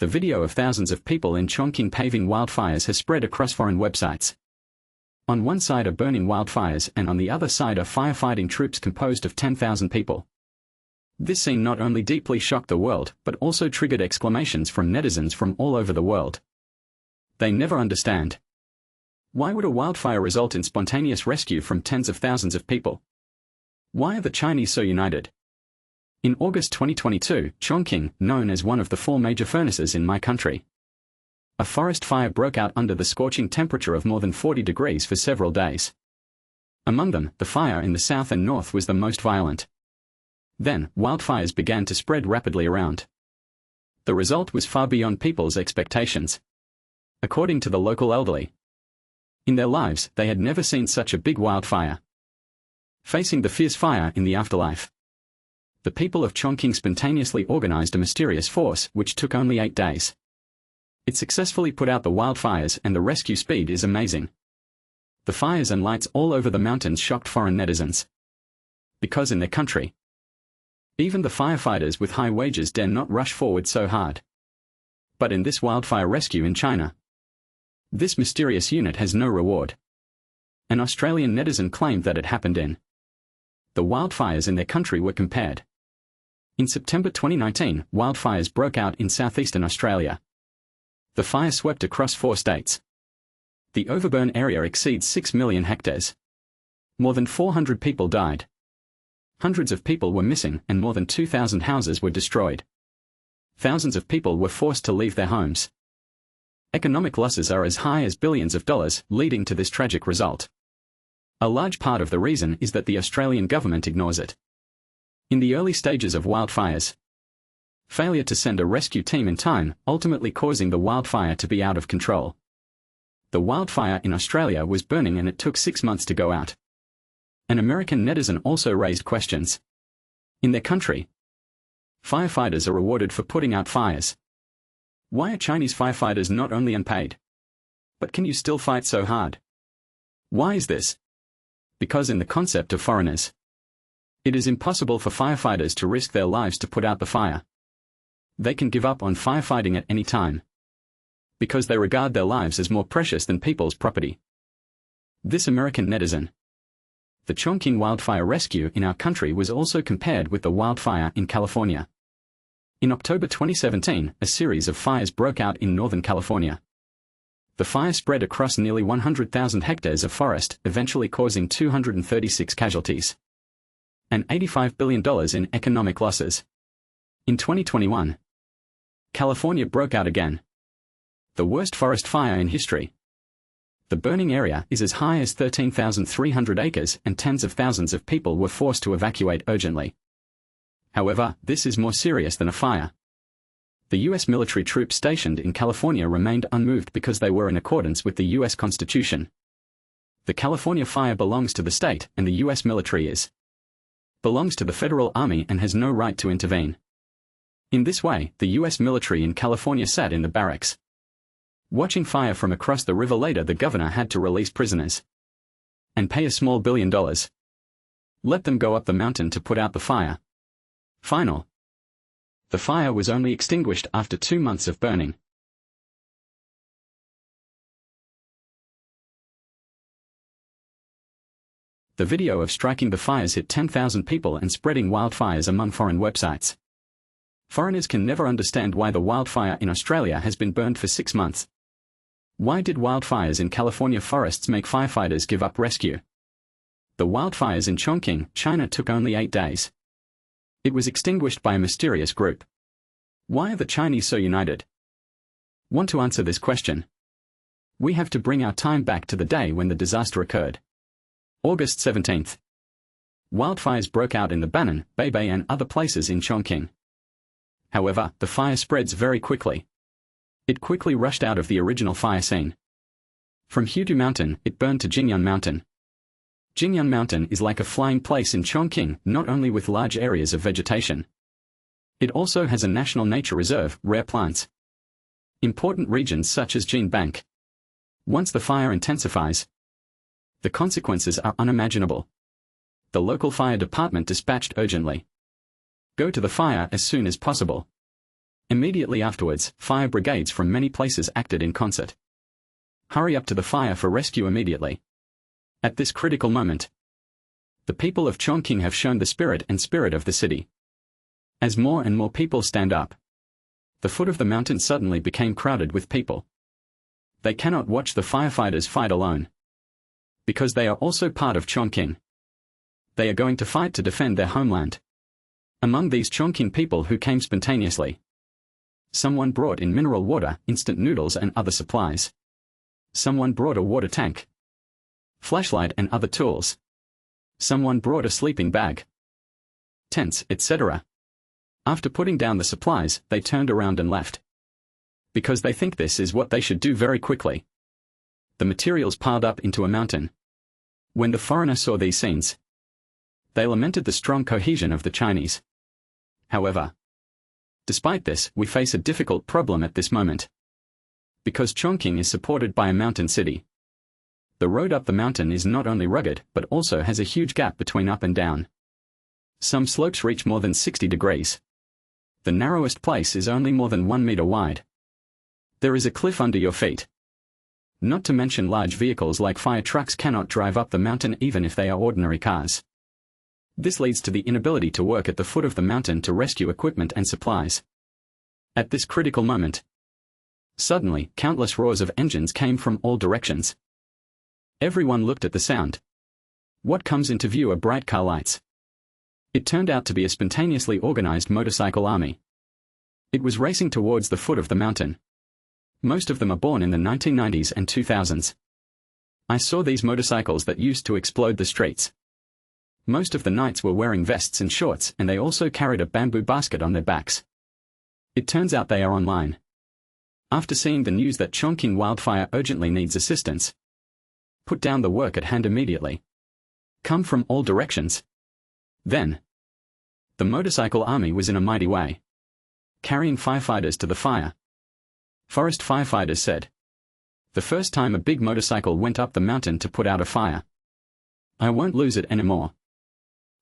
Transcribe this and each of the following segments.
The video of thousands of people in Chongqing paving wildfires has spread across foreign websites. On one side are burning wildfires and on the other side are firefighting troops composed of 10,000 people. This scene not only deeply shocked the world but also triggered exclamations from netizens from all over the world. They never understand. Why would a wildfire result in spontaneous rescue from tens of thousands of people? Why are the Chinese so united? In August 2022, Chongqing, known as one of the 4 major furnaces in my country, a forest fire broke out under the scorching temperature of more than 40 degrees for several days. Among them, the fire in the south and north was the most violent. Then, wildfires began to spread rapidly around. The result was far beyond people's expectations. According to the local elderly, in their lives, they had never seen such a big wildfire. Facing the fierce fire in the afterlife, the people of Chongqing spontaneously organized a mysterious force which took only 8 days. It successfully put out the wildfires and the rescue speed is amazing. The fires and lights all over the mountains shocked foreign netizens. Because in their country, even the firefighters with high wages dare not rush forward so hard. But in this wildfire rescue in China, this mysterious unit has no reward. An Australian netizen claimed that it happened in the wildfires in their country were compared. In September 2019, wildfires broke out in southeastern Australia. The fire swept across 4 states. The overburn area exceeds 6 million hectares. More than 400 people died. Hundreds of people were missing and more than 2,000 houses were destroyed. Thousands of people were forced to leave their homes. Economic losses are as high as billions of dollars, leading to this tragic result. A large part of the reason is that the Australian government ignores it. In the early stages of wildfires, failure to send a rescue team in time, ultimately causing the wildfire to be out of control. The wildfire in Australia was burning and it took 6 months to go out. An American netizen also raised questions. In their country, firefighters are rewarded for putting out fires. Why are Chinese firefighters not only unpaid, but can you still fight so hard? Why is this? Because in the concept of foreigners, it is impossible for firefighters to risk their lives to put out the fire. They can give up on firefighting at any time, because they regard their lives as more precious than people's property. This American netizen. The Chongqing wildfire rescue in our country was also compared with the wildfire in California. In October 2017, a series of fires broke out in Northern California. The fire spread across nearly 100,000 hectares of forest, eventually causing 236 casualties and $85 billion in economic losses. In 2021, California broke out again. The worst forest fire in history. The burning area is as high as 13,300 acres and tens of thousands of people were forced to evacuate urgently. However, this is more serious than a fire. The U.S. military troops stationed in California remained unmoved because they were in accordance with the U.S. Constitution. The California fire belongs to the state and the U.S. military belongs to the federal army and has no right to intervene. In this way, the U.S. military in California sat in the barracks, watching fire from across the river. Later, the governor had to release prisoners and pay a small $1 billion. Let them go up the mountain to put out the fire. Final. The fire was only extinguished after 2 months of burning. The video of striking the fires hit 10,000 people and spreading wildfires among foreign websites. Foreigners can never understand why the wildfire in Australia has been burned for 6 months. Why did wildfires in California forests make firefighters give up rescue? The wildfires in Chongqing, China took only 8 days. It was extinguished by a mysterious group. Why are the Chinese so united? Want to answer this question? We have to bring our time back to the day when the disaster occurred. August 17th. Wildfires broke out in the Bannan, Beibei and other places in Chongqing. However, the fire spreads very quickly. It quickly rushed out of the original fire scene. From Hudu Mountain, it burned to Jingyang Mountain. Jingyang Mountain is like a flying place in Chongqing, not only with large areas of vegetation. It also has a national nature reserve, rare plants, important regions such as Jin Bank. Once the fire intensifies, the consequences are unimaginable. The local fire department dispatched urgently. Go to the fire as soon as possible. Immediately afterwards, fire brigades from many places acted in concert. Hurry up to the fire for rescue immediately. At this critical moment, the people of Chongqing have shown the spirit of the city. As more and more people stand up, the foot of the mountain suddenly became crowded with people. They cannot watch the firefighters fight alone, because they are also part of Chongqing. They are going to fight to defend their homeland. Among these Chongqing people who came spontaneously, someone brought in mineral water, instant noodles and other supplies. Someone brought a water tank, flashlight and other tools. Someone brought a sleeping bag, tents, etc. After putting down the supplies, they turned around and left, because they think this is what they should do very quickly. The materials piled up into a mountain. When the foreigner saw these scenes, they lamented the strong cohesion of the Chinese. However, despite this, we face a difficult problem at this moment. Because Chongqing is supported by a mountain city, the road up the mountain is not only rugged but also has a huge gap between up and down. Some slopes reach more than 60 degrees. The narrowest place is only more than 1 meter wide. There is a cliff under your feet. Not to mention large vehicles like fire trucks cannot drive up the mountain even if they are ordinary cars. This leads to the inability to work at the foot of the mountain to rescue equipment and supplies. At this critical moment, suddenly, countless roars of engines came from all directions. Everyone looked at the sound. What comes into view are bright car lights. It turned out to be a spontaneously organized motorcycle army. It was racing towards the foot of the mountain. Most of them are born in the 1990s and 2000s. I saw these motorcycles that used to explode the streets. Most of the knights were wearing vests and shorts, and they also carried a bamboo basket on their backs. It turns out they are online. After seeing the news that Chongqing wildfire urgently needs assistance, put down the work at hand immediately. Come from all directions. Then, the motorcycle army was in a mighty way, carrying firefighters to the fire. Forest firefighters said, the first time a big motorcycle went up the mountain to put out a fire. I won't lose it anymore.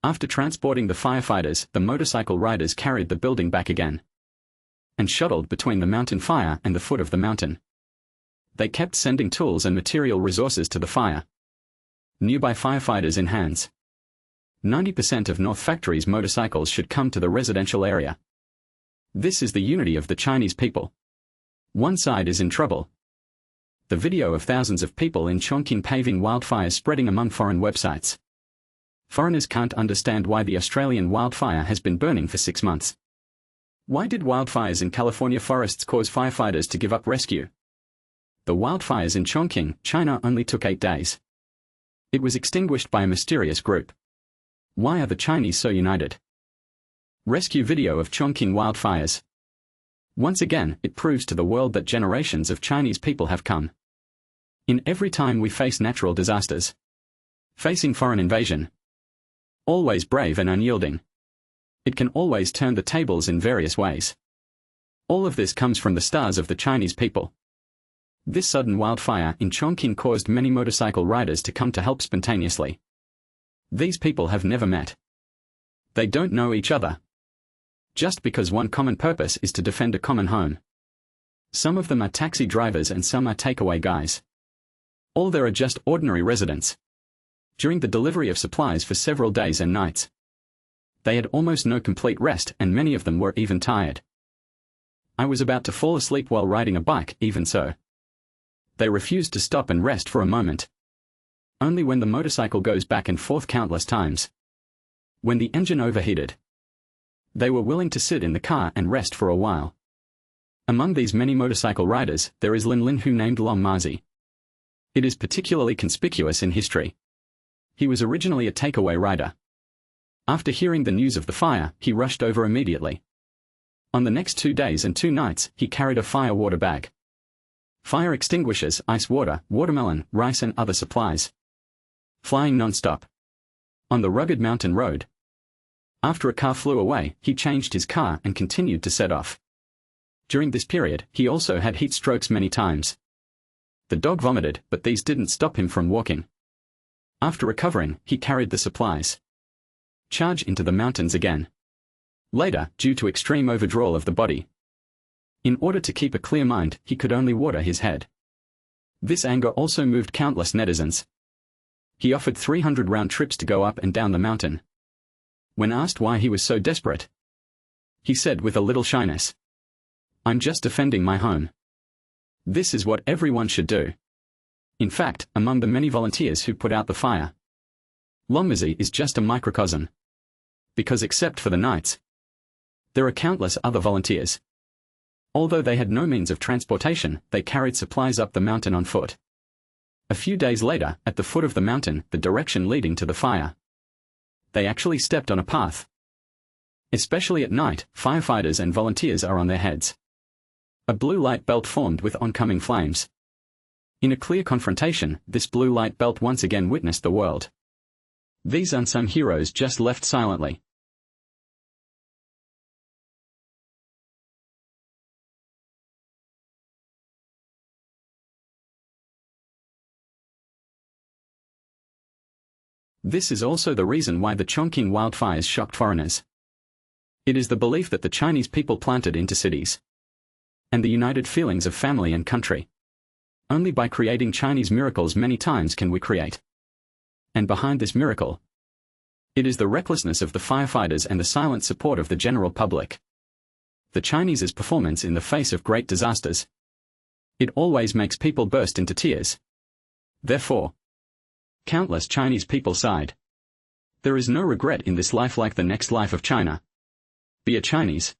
After transporting the firefighters, the motorcycle riders carried the building back again and shuttled between the mountain fire and the foot of the mountain. They kept sending tools and material resources to the fire. Nearby firefighters in hands. 90% of North Factory's motorcycles should come to the residential area. This is the unity of the Chinese people. One side is in trouble. The video of thousands of people in Chongqing paving wildfires spreading among foreign websites. Foreigners can't understand why the Australian wildfire has been burning for 6 months. Why did wildfires in California forests cause firefighters to give up rescue? The wildfires in Chongqing, China only took 8 days. It was extinguished by a mysterious group. Why are the Chinese so united? Rescue video of Chongqing wildfires. Once again, it proves to the world that generations of Chinese people have come. In every time we face natural disasters, facing foreign invasion, always brave and unyielding. It can always turn the tables in various ways. All of this comes from the stars of the Chinese people. This sudden wildfire in Chongqing caused many motorcycle riders to come to help spontaneously. These people have never met. They don't know each other. Just because one common purpose is to defend a common home. Some of them are taxi drivers and some are takeaway guys. All there are just ordinary residents. During the delivery of supplies for several days and nights, they had almost no complete rest and many of them were even tired. I was about to fall asleep while riding a bike, even so. They refused to stop and rest for a moment. Only when the motorcycle goes back and forth countless times. When the engine overheated, they were willing to sit in the car and rest for a while. Among these many motorcycle riders, there is Lin who named Long Marzi. It is particularly conspicuous in history. He was originally a takeaway rider. After hearing the news of the fire, he rushed over immediately. On the next 2 days and 2 nights, he carried a fire water bag, fire extinguishers, ice water, watermelon, rice and other supplies. Flying non-stop on the rugged mountain road. After a car flew away, he changed his car and continued to set off. During this period, he also had heat strokes many times. The dog vomited, but these didn't stop him from walking. After recovering, he carried the supplies, charge into the mountains again. Later, due to extreme overdrawal of the body, In order to keep a clear mind, he could only water his head. This anger also moved countless netizens. He offered 300 round trips to go up and down the mountain. When asked why he was so desperate, he said with a little shyness, "I'm just defending my home. This is what everyone should do." In fact, among the many volunteers who put out the fire, Longmizi is just a microcosm. Because except for the knights, there are countless other volunteers. Although they had no means of transportation, they carried supplies up the mountain on foot. A few days later, at the foot of the mountain, the direction leading to the fire, they actually stepped on a path. Especially at night, firefighters and volunteers are on their heads. A blue light belt formed with oncoming flames. In a clear confrontation, this blue light belt once again witnessed the world. These unsung heroes just left silently. This is also the reason why the Chongqing wildfires shocked foreigners. It is the belief that the Chinese people planted into cities, and the united feelings of family and country. Only by creating Chinese miracles many times can we create. And behind this miracle, it is the recklessness of the firefighters and the silent support of the general public. The Chinese's performance in the face of great disasters. It always makes people burst into tears. Therefore, countless Chinese people sighed. There is no regret in this life like the next life of China. Be a Chinese.